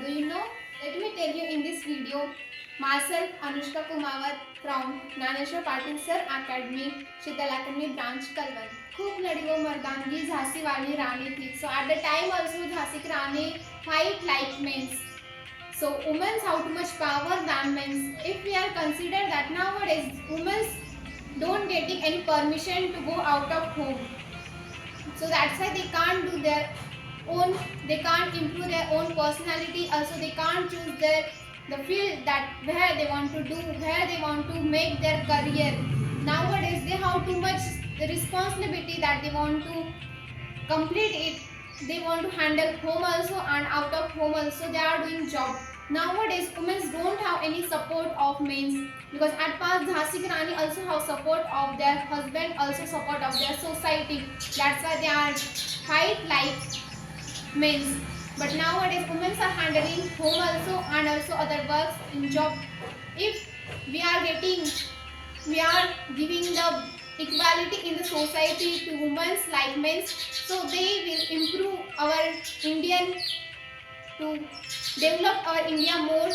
do you know? Let me tell you in this video. Myself, Anushka Kumawat from Naneshwar Patil Sir Academy, Sheetal Academy branch Kalwan. खूब लड़ी वो मर्दानगी झांसी वाली रानी थी. So at the time also Jhansi की रानी fight like men. So women have too much power than men. If we are consider that nowadays women don't getting any permission to go out of home. So that's why they can't do their own, they can't improve their own personality. Also they can't choose the field that where they want to do, where they want to make their career. Nowadays they have too much responsibility that they want to complete it. They want to handle home also and out of home also they are doing job. Nowadays women don't have any support of men, because at past Jhansi Ki Rani also have support of their husband, also support of their society. That's why they are fight like men. But nowadays women are handling home also and also other works in job. If we are giving the equality in the society to women like men, so they will improve our Indian, to develop our India more,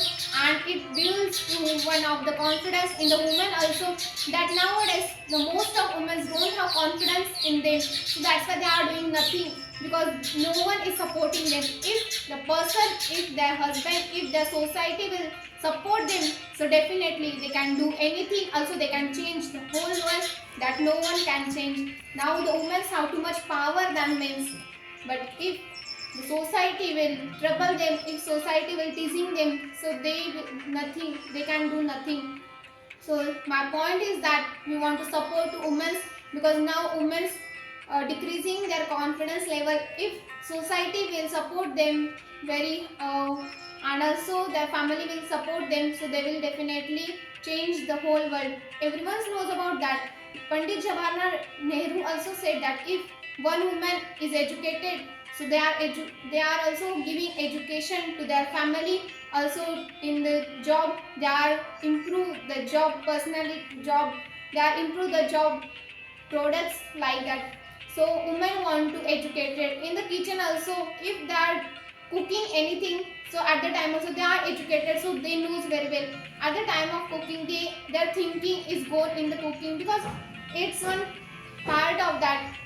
and it builds to one of the confidence in the women also, that nowadays the most of women don't have confidence in them. So that's why they are doing nothing, because no one is supporting them. If the person, if their husband, if their society will support them, so definitely they can do anything. Also they can change the whole world that no one can change. Now the women have too much power than men. But if the society will trouble them, if society will teasing them, so they can do nothing. So my point is that we want to support women, because now women decreasing their confidence level. If society will support them very and also their family will support them, so they will definitely change the whole world. Everyone knows about that. Pandit Jawaharlal Nehru also said that if one woman is educated, so they are also giving education to their family. Also in the job they are improve the job personally job, they are improve the job products like that. So women want to educate it in the kitchen also. If they are cooking anything, so at the time also they are educated, so they knows very well. At the time of cooking, their thinking is gone in the cooking, because it's one part of that.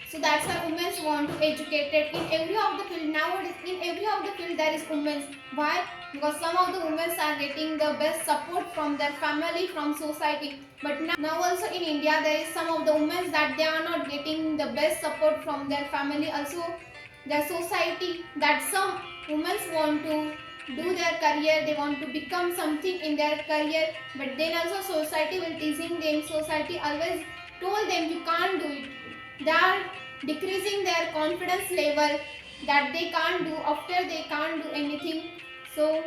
So that's why women want to educate it in every of the field. Nowadays in every of the field there is women. Why? Because some of the women are getting the best support from their family, from society. But now also in India there is some of the women that they are not getting the best support from their family, also their society. That some women want to do their career, they want to become something in their career, but then also society will teasing them. Society always told them you can't do it. They are decreasing their confidence level, that they can't do, after they can't do anything. So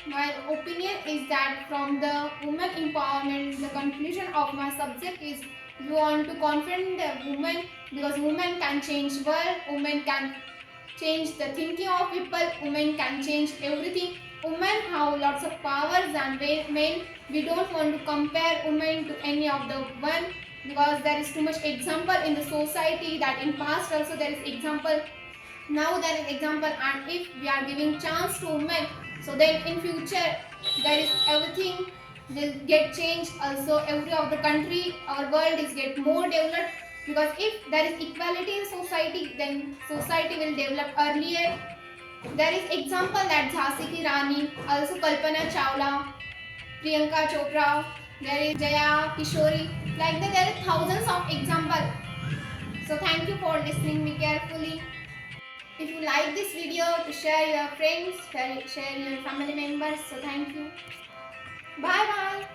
my opinion is that from the women empowerment, the conclusion of my subject is we want to confront the women, because women can change world, women can change the thinking of people, women can change everything. Women have lots of powers than men. We don't want to compare women to any of the one, because there is too much example in the society, that in past also there is example, now there is example, and if we are giving chance to women, so then in future there is everything will get changed. Also every of the country, our world is get more developed, because if there is equality in society, then society will develop earlier. There is example that Jhansi Ki Rani, also Kalpana Chawla, Priyanka Chopra, there is Jaya Kishori, like that there are thousands of examples. So thank you for listening me carefully. If you like this video, to share your friends, share your family members. So thank you. Bye bye.